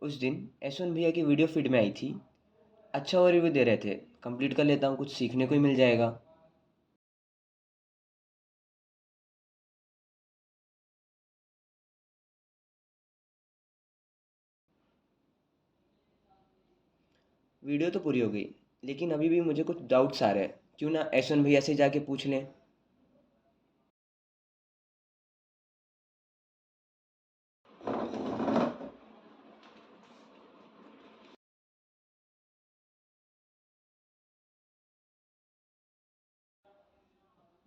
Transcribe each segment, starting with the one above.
उस दिन यशवंत भैया की वीडियो फीड में आई थी। अच्छा और रिव्यू दे रहे थे। कंप्लीट कर लेता हूँ, कुछ सीखने को ही मिल जाएगा। वीडियो तो पूरी हो गई, लेकिन अभी भी मुझे कुछ डाउट्स आ रहे हैं। क्यों ना यशवंत भैया से जाके पूछ लें।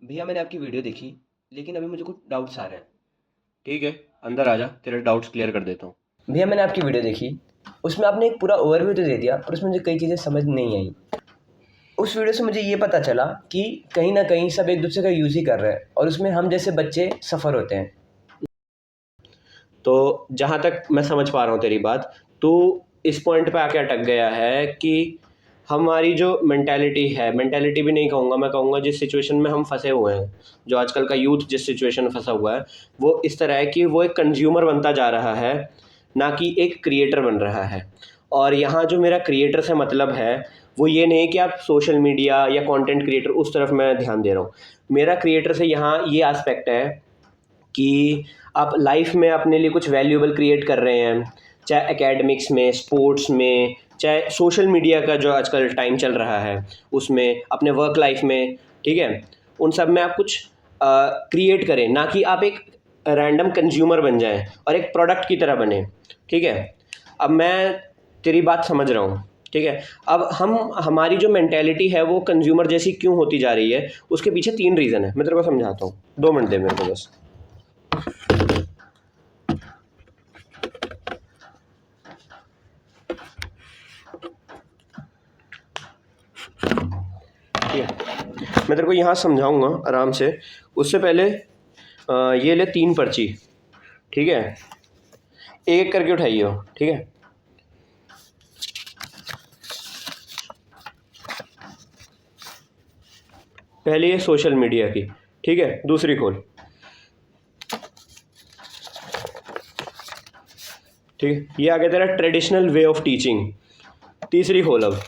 भैया मैंने आपकी वीडियो देखी, लेकिन अभी मुझे कुछ डाउट्स आ रहे हैं। ठीक है, अंदर आ जा, तेरे डाउट्स क्लियर कर देता हूँ। भैया मैंने आपकी वीडियो देखी, उसमें आपने एक पूरा ओवरव्यू तो दे दिया, पर उसमें मुझे कई चीज़ें समझ नहीं आई। उस वीडियो से मुझे ये पता चला कि कहीं ना कहीं सब एक दूसरे का यूज़ ही कर रहे हैं और उसमें हम जैसे बच्चे सफ़र होते हैं। तो जहाँ तक मैं समझ पा रहा हूँ तेरी बात, तो इस पॉइंट पे आके अटक गया है कि हमारी जो मेंटालिटी है, मेंटालिटी भी नहीं कहूँगा, मैं कहूँगा जिस सिचुएशन में हम फंसे हुए हैं, जो आजकल का यूथ जिस सिचुएशन में फंसा हुआ है, वो इस तरह है कि वो एक कंज्यूमर बनता जा रहा है, ना कि एक क्रिएटर बन रहा है। और यहाँ जो मेरा क्रिएटर से मतलब है, वो ये नहीं कि आप सोशल मीडिया या कंटेंट क्रिएटर उस तरफ मैं ध्यान दे रहा हूँ। मेरा क्रिएटर से यहाँ ये एस्पेक्ट है कि आप लाइफ में अपने लिए कुछ वैल्यूएबल क्रिएट कर रहे हैं, चाहे एकेडमिक्स में, स्पोर्ट्स में, चाहे सोशल मीडिया का जो आजकल टाइम चल रहा है उसमें, अपने वर्क लाइफ में, ठीक है, उन सब में आप कुछ क्रिएट करें, ना कि आप एक रैंडम कंज्यूमर बन जाएं और एक प्रोडक्ट की तरह बने। ठीक है, अब मैं तेरी बात समझ रहा हूँ। ठीक है, अब हमारी जो मेंटेलिटी है वो कंज्यूमर जैसी क्यों होती जा रही है, उसके पीछे 3 रीज़न है। मैं तेरे को समझाता हूँ, 2 मिनट दे मेरे को बस। ठीक है, मैं तेरे को यहाँ समझाऊंगा आराम से। उससे पहले ये ले 3 पर्ची। ठीक है, एक एक करके उठाइए। ठीक है, पहले ये सोशल मीडिया की। ठीक है, दूसरी खोल। ठीक है, ये आ गया तेरा ट्रेडिशनल वे ऑफ टीचिंग। तीसरी खोल अब।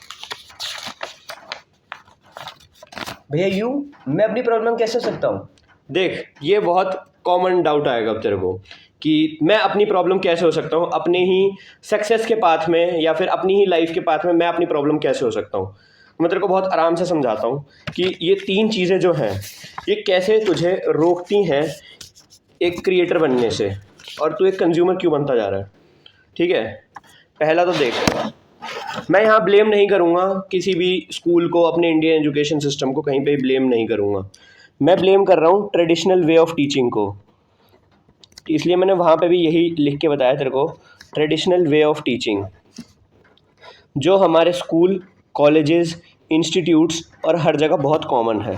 भैया मैं अपनी प्रॉब्लम कैसे हो सकता हूँ? देख, ये बहुत कॉमन डाउट आएगा अब तेरे को कि मैं अपनी प्रॉब्लम कैसे हो सकता हूँ, अपने ही सक्सेस के पाथ में या फिर अपनी ही लाइफ के पाथ में मैं अपनी प्रॉब्लम कैसे हो सकता हूँ। मैं तेरे को बहुत आराम से समझाता हूँ कि ये 3 चीज़ें जो हैं, ये कैसे तुझे रोकती हैं एक क्रिएटर बनने से, और तू एक कंज्यूमर क्यों बनता जा रहा है। ठीक है, पहला तो देख, मैं यहाँ ब्लेम नहीं करूँगा किसी भी स्कूल को, अपने इंडियन एजुकेशन सिस्टम को कहीं पे ब्लेम नहीं करूँगा। मैं ब्लेम कर रहा हूँ ट्रेडिशनल वे ऑफ टीचिंग को। इसलिए मैंने वहाँ पे भी यही लिख के बताया तेरे को, ट्रेडिशनल वे ऑफ टीचिंग, जो हमारे स्कूल, कॉलेजेस, इंस्टीट्यूट्स और हर जगह बहुत कॉमन है।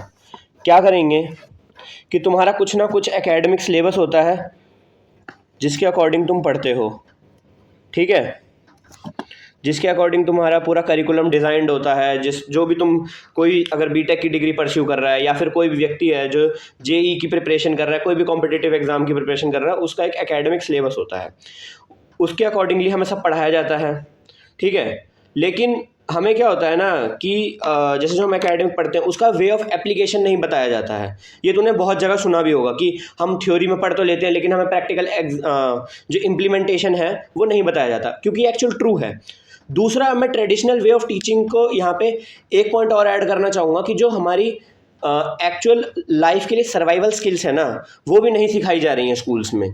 क्या करेंगे कि तुम्हारा कुछ ना कुछ एकेडमिक सिलेबस होता है जिसके अकॉर्डिंग तुम पढ़ते हो। ठीक है, जिसके अकॉर्डिंग तुम्हारा पूरा करिकुलम डिज़ाइंड होता है। जो भी तुम, कोई अगर बीटेक की डिग्री परस्यू कर रहा है, या फिर कोई भी व्यक्ति है जो जेई की प्रिपरेशन कर रहा है, कोई भी कॉम्पिटिटिव एग्जाम की प्रिपरेशन कर रहा है, उसका एक एकेडमिक सिलेबस होता है, उसके अकॉर्डिंगली हमें सब पढ़ाया जाता है। ठीक है, लेकिन हमें क्या होता है ना कि जैसे जो हम एकेडमिक पढ़ते हैं उसका वे ऑफ एप्लीकेशन नहीं बताया जाता है। ये तूने बहुत जगह सुना भी होगा कि हम थ्योरी में पढ़ तो लेते हैं, लेकिन हमें प्रैक्टिकल जो इम्प्लीमेंटेशन है वो नहीं बताया जाता, क्योंकि एक्चुअल ट्रू है। दूसरा, मैं ट्रेडिशनल वे ऑफ टीचिंग को यहाँ पे एक पॉइंट और ऐड करना चाहूँगा कि जो हमारी एक्चुअल लाइफ के लिए सर्वाइवल स्किल्स है ना, वो भी नहीं सिखाई जा रही हैं स्कूल्स में।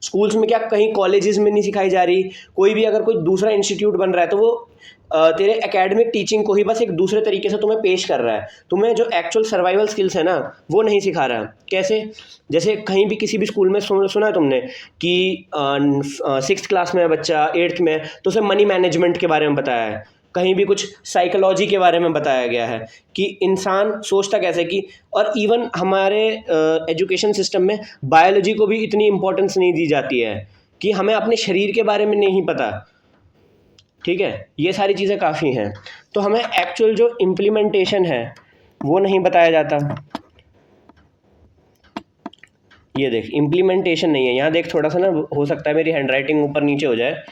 स्कूल्स में क्या, कहीं कॉलेजेस में नहीं सिखाई जा रही। कोई भी अगर कोई दूसरा इंस्टीट्यूट बन रहा है तो वो तेरे एकेडमिक टीचिंग को ही बस एक दूसरे तरीके से तुम्हें पेश कर रहा है, तुम्हें जो एक्चुअल सर्वाइवल स्किल्स है ना वो नहीं सिखा रहा है। कैसे? जैसे कहीं भी किसी भी स्कूल में सुना है तुमने कि 6th क्लास में है बच्चा, 8th में, तो उसे मनी मैनेजमेंट के बारे में बताया है। कहीं भी कुछ साइकोलॉजी के बारे में बताया गया है कि इंसान सोचता कैसे, कि और इवन हमारे एजुकेशन सिस्टम में बायोलॉजी को भी इतनी इम्पोर्टेंस नहीं दी जाती है कि हमें अपने शरीर के बारे में नहीं पता। ठीक है, ये सारी चीज़ें काफ़ी हैं, तो हमें एक्चुअल जो इम्प्लीमेंटेशन है वो नहीं बताया जाता। ये देख, इम्प्लीमेंटेशन नहीं है यहाँ। देख, थोड़ा सा ना हो सकता है मेरी हैंड राइटिंग ऊपर नीचे हो जाए,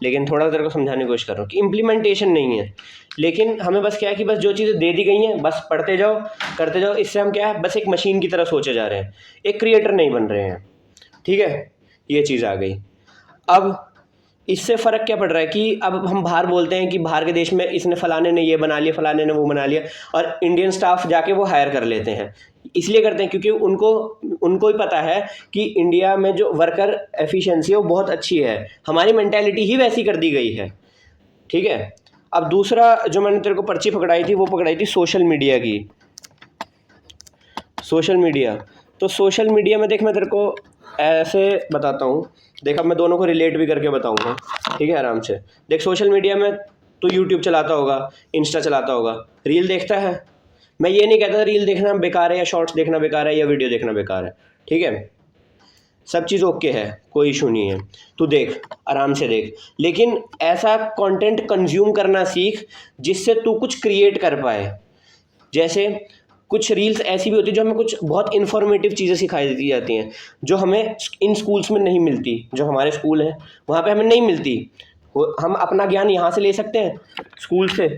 लेकिन थोड़ा तेरे को समझाने की कोशिश कर रहा हूँ कि इम्प्लीमेंटेशन नहीं है। लेकिन हमें बस क्या है कि बस जो चीज़ें दे दी गई हैं बस पढ़ते जाओ करते जाओ, इससे हम क्या है बस एक मशीन की तरह सोचे जा रहे हैं, एक क्रिएटर नहीं बन रहे हैं। ठीक है, ये चीज़ आ गई। अब इससे फ़र्क क्या पड़ रहा है कि अब हम बाहर बोलते हैं कि बाहर के देश में इसने फ़लाने ने ये बना लिया, फ़लाने ने वो बना लिया, और इंडियन स्टाफ जाके वो हायर कर लेते हैं। इसलिए करते हैं क्योंकि उनको ही पता है कि इंडिया में जो वर्कर एफिशिएंसी है वो बहुत अच्छी है। हमारी मेंटालिटी ही वैसी कर दी गई है। ठीक है, अब दूसरा जो मैंने तेरे को पर्ची पकड़ाई थी वो पकड़ाई थी सोशल मीडिया की। सोशल मीडिया, तो सोशल मीडिया में देख मैं तेरे को ऐसे बताता हूँ, देख अब मैं दोनों को रिलेट भी करके बताऊँगा। ठीक है, आराम से देख। सोशल मीडिया में तू यूट्यूब चलाता होगा, इंस्टा चलाता होगा, रील देखता है। मैं ये नहीं कहता रील देखना बेकार है या शॉर्ट्स देखना बेकार है या वीडियो देखना बेकार है। ठीक है, सब चीज़ ओके है, कोई इशू नहीं है, तू देख आराम से देख, लेकिन ऐसा कंटेंट कंज्यूम करना सीख जिससे तू कुछ क्रिएट कर पाए। जैसे कुछ रील्स ऐसी भी होती है जो हमें कुछ बहुत इन्फॉर्मेटिव चीज़ें सिखाई दी जाती हैं जो हमें इन स्कूल्स में नहीं मिलती। जो हमारे स्कूल हैं वहाँ पे हमें नहीं मिलती। हम अपना ज्ञान यहाँ से ले सकते हैं, स्कूल से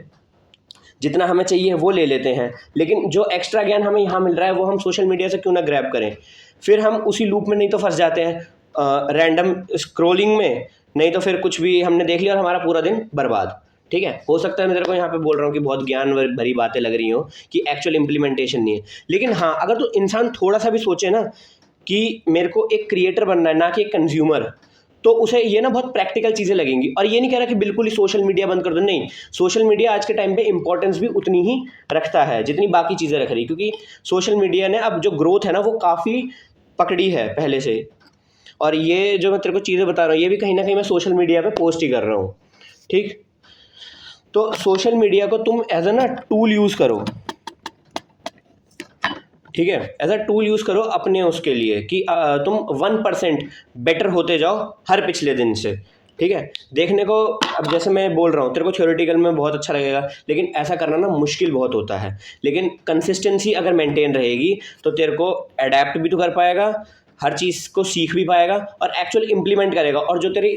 जितना हमें चाहिए वो ले लेते हैं, लेकिन जो एक्स्ट्रा ज्ञान हमें यहाँ मिल रहा है वो हम सोशल मीडिया से क्यों ना ग्रैब करें। फिर हम उसी लूप में नहीं तो फंस जाते हैं रैंडम स्क्रोलिंग में, नहीं तो फिर कुछ भी हमने देख लिया और हमारा पूरा दिन बर्बाद। ठीक है, हो सकता है मैं तेरे को यहाँ पे बोल रहा हूँ कि बहुत ज्ञान भरी बातें लग रही हो कि एक्चुअल इम्प्लीमेंटेशन नहीं है, लेकिन हाँ अगर तो इंसान थोड़ा सा भी सोचे ना कि मेरे को एक क्रिएटर बनना है ना कि एक कंज्यूमर, तो उसे ये ना बहुत प्रैक्टिकल चीज़ें लगेंगी। और ये नहीं कह रहा कि बिल्कुल ही सोशल मीडिया बंद कर दो, नहीं, सोशल मीडिया आज के टाइम पे इंपॉर्टेंस भी उतनी ही रखता है जितनी बाकी चीज़ें रख रही, क्योंकि सोशल मीडिया ने अब जो ग्रोथ है ना वो काफ़ी पकड़ी है पहले से। और ये जो मैं तेरे को चीज़ें बता रहा हूँ ये भी कहीं ना कहीं मैं सोशल मीडिया पे पोस्ट ही कर रहा हूँ। ठीक, तो सोशल मीडिया को तुम एज अ ना टूल यूज़ करो। ठीक है, एज अ टूल यूज़ करो अपने उसके लिए कि तुम 1% बेटर होते जाओ हर पिछले दिन से। ठीक है, देखने को अब जैसे मैं बोल रहा हूँ तेरे को थ्योरेटिकल में बहुत अच्छा लगेगा, लेकिन ऐसा करना ना मुश्किल बहुत होता है। लेकिन कंसिस्टेंसी अगर मेंटेन रहेगी तो तेरे को अडेप्ट भी तो कर पाएगा, हर चीज़ को सीख भी पाएगा और एक्चुअल इम्प्लीमेंट करेगा। और जो तेरी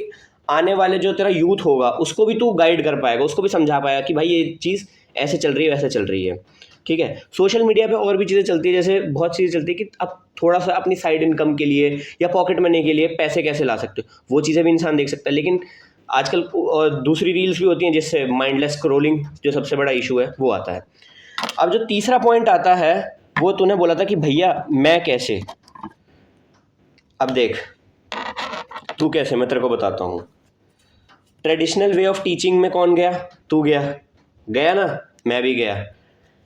आने वाले जो तेरा यूथ होगा उसको भी तू गाइड कर पाएगा, उसको भी समझा पाएगा कि भाई ये चीज़ ऐसे चल रही है वैसे चल रही है। ठीक है, सोशल मीडिया पे और भी चीज़ें चलती है, जैसे बहुत चीज़ें चलती है कि अब थोड़ा सा अपनी साइड इनकम के लिए या पॉकेट मनी के लिए पैसे कैसे ला सकते हो, वो चीज़ें भी इंसान देख सकता है। लेकिन आजकल दूसरी रील्स भी होती हैं जिससे माइंडलेस स्क्रोलिंग जो सबसे बड़ा इशू है वो आता है। अब जो तीसरा पॉइंट आता है वो तूने बोला था कि भैया मैं कैसे। अब देख तू कैसे, मैं तेरे को बताता हूँ। ट्रेडिशनल वे ऑफ टीचिंग में कौन गया? तू गया, गया ना, मैं भी गया।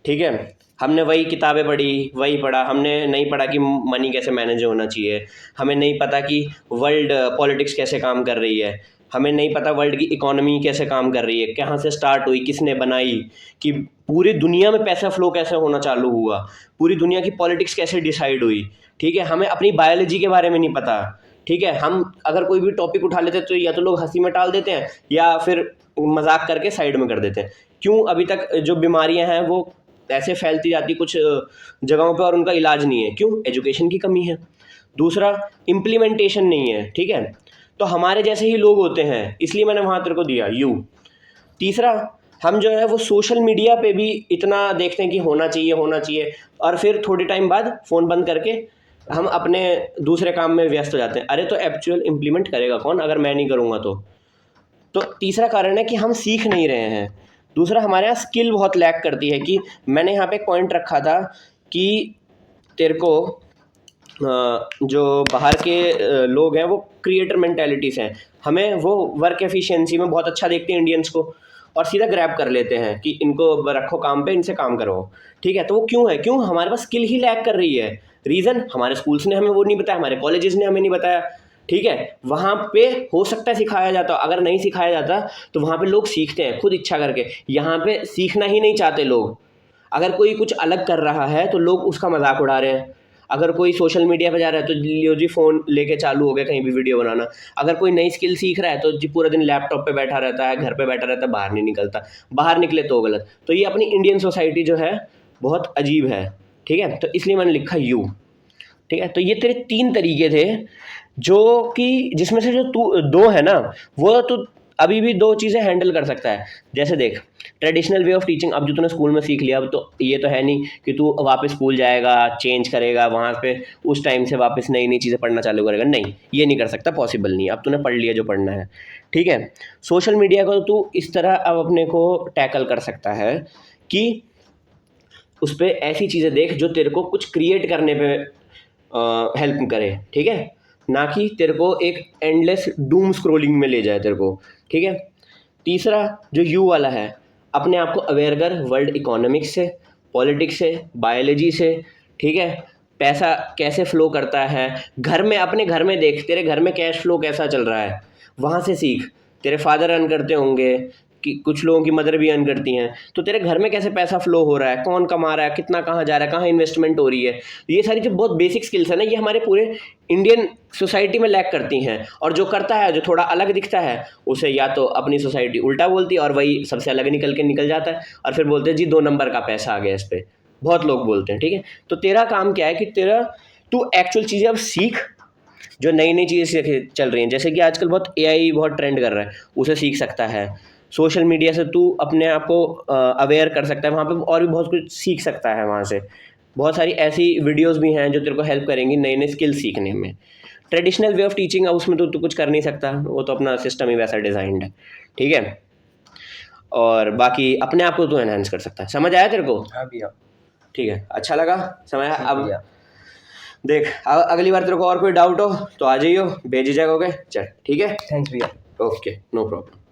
ठीक है, हमने वही किताबें पढ़ी, वही पढ़ा, हमने नहीं पढ़ा कि मनी कैसे मैनेज होना चाहिए, हमें नहीं पता कि वर्ल्ड पॉलिटिक्स कैसे काम कर रही है, हमें नहीं पता वर्ल्ड की इकोनॉमी कैसे काम कर रही है, कहाँ से स्टार्ट हुई, किसने बनाई, कि पूरी दुनिया में पैसा फ्लो कैसे होना चालू हुआ, पूरी दुनिया की पॉलिटिक्स कैसे डिसाइड हुई। ठीक है, हमें अपनी बायोलॉजी के बारे में नहीं पता। ठीक है, हम अगर कोई भी टॉपिक उठा लेते हैं तो या तो लोग हंसी में टाल देते हैं या फिर मजाक करके साइड में कर देते हैं। क्यों? अभी तक जो बीमारियां हैं वो ऐसे फैलती जाती कुछ जगहों पे और उनका इलाज नहीं है। क्यों? एजुकेशन की कमी है। दूसरा, इम्प्लीमेंटेशन नहीं है। ठीक है, तो हमारे जैसे ही लोग होते हैं, इसलिए मैंने वहाँ तेरे को दिया यू। तीसरा, हम जो है वो सोशल मीडिया पे भी इतना देखते हैं कि होना चाहिए होना चाहिए, और फिर थोड़े टाइम बाद फ़ोन बंद करके हम अपने दूसरे काम में व्यस्त हो जाते हैं। अरे तो एक्चुअल इम्प्लीमेंट करेगा कौन अगर मैं नहीं करूँगा तो तीसरा कारण है कि हम सीख नहीं रहे हैं। दूसरा, हमारे यहाँ स्किल बहुत लैक करती है। कि मैंने यहाँ पे एक पॉइंट रखा था कि तेरे को जो बाहर के लोग हैं वो क्रिएटर मेंटालिटीज़ हैं, हमें वो वर्क एफिशिएंसी में बहुत अच्छा देखते हैं इंडियंस को, और सीधा ग्रैब कर लेते हैं कि इनको रखो काम पे, इनसे काम करवाओ। ठीक है, तो वो क्यों है? क्यों? हमारे पास स्किल ही लैक कर रही है। रीज़न, हमारे स्कूल्स ने हमें वो नहीं बताया, हमारे कॉलेजेस ने हमें नहीं बताया। ठीक है, वहाँ पे हो सकता है सिखाया जाता, अगर नहीं सिखाया जाता तो वहाँ पे लोग सीखते हैं खुद इच्छा करके। यहाँ पे सीखना ही नहीं चाहते लोग। अगर कोई कुछ अलग कर रहा है तो लोग उसका मजाक उड़ा रहे हैं। अगर कोई सोशल मीडिया पे जा रहा है तो लियो जी फ़ोन लेके चालू हो गया कहीं भी वीडियो बनाना। अगर कोई नई स्किल सीख रहा है तो जी पूरा दिन लैपटॉप पे बैठा रहता है, घर पे बैठा रहता है, बाहर नहीं निकलता। बाहर निकले तो गलत। तो ये अपनी इंडियन सोसाइटी जो है बहुत अजीब है। ठीक है, तो इसलिए मैंने लिखा यू। ठीक है, तो ये तेरे 3 तरीके थे जो कि जिसमें से जो तू 2 है ना वो तो अभी भी 2 चीज़ें हैंडल कर सकता है। जैसे देख, ट्रेडिशनल वे ऑफ टीचिंग अब जो तूने स्कूल में सीख लिया, अब तो ये तो है नहीं कि तू वापस स्कूल जाएगा, चेंज करेगा, वहाँ पे उस टाइम से वापस नई-नई चीज़ें पढ़ना चालू करेगा। नहीं, ये नहीं कर सकता, पॉसिबल नहीं है। अब तूने पढ़ लिया जो पढ़ना है, ठीक है? सोशल मीडिया को तू इस तरह अब अपने को टैकल कर सकता है कि उस पे ऐसी चीज़ें देख जो तेरे को कुछ क्रिएट करने पे हेल्प करे, ठीक है? ना कि तेरे को एक एंडलेस डूम स्क्रॉलिंग में ले जाए तेरे को, ठीक है? तीसरा जो यू वाला है, अपने आप को अवेयर कर वर्ल्ड इकोनॉमिक्स से, पॉलिटिक्स से, बायोलॉजी से, ठीक है? पैसा कैसे फ्लो करता है, घर में, अपने घर में देख, तेरे घर में कैश फ्लो कैसा चल रहा है, वहाँ से सीख। तेरे फादर अर्न करते होंगे, कि कुछ लोगों की मदर भी अर्न करती हैं, तो तेरे घर में कैसे पैसा फ्लो हो रहा है, कौन कमा रहा है, कितना कहाँ जा रहा है, कहाँ इन्वेस्टमेंट हो रही है। ये सारी जो बहुत बेसिक स्किल्स है ना, ये हमारे पूरे इंडियन सोसाइटी में लैक करती हैं। और जो करता है, जो थोड़ा अलग दिखता है, उसे या तो अपनी सोसाइटी उल्टा बोलती है और वही सबसे अलग निकल जाता है, और फिर बोलते हैं जी 2 नंबर का पैसा आ गया इस पर, बहुत लोग बोलते हैं, ठीक है? तो तेरा काम क्या है कि तू एक्चुअल चीज़ें अब सीख, जो नई नई चीज़ें चल रही हैं। जैसे कि आजकल बहुत एआई बहुत ट्रेंड कर रहा है, उसे सीख सकता है। सोशल मीडिया से तू अपने आप को अवेयर कर सकता है, वहाँ पे और भी बहुत कुछ सीख सकता है। वहाँ से बहुत सारी ऐसी वीडियोस भी हैं जो तेरे को हेल्प करेंगी नए नए स्किल सीखने में। ट्रेडिशनल वे ऑफ टीचिंग, अब उसमें तो कुछ कर नहीं सकता, वो तो अपना सिस्टम ही वैसा डिज़ाइंड है, ठीक है? और बाकी अपने आप को तो एनहांस कर सकता है। समझ आया तेरे को? हाँ भैया। ठीक है, अच्छा लगा, समझ आया? अब भैया देख, अगली बार तेरे को और कोई डाउट हो तो आ जाइयो, बेझिझक हो गए, चल ठीक है? थैंक्स भैया। Okay, no problem.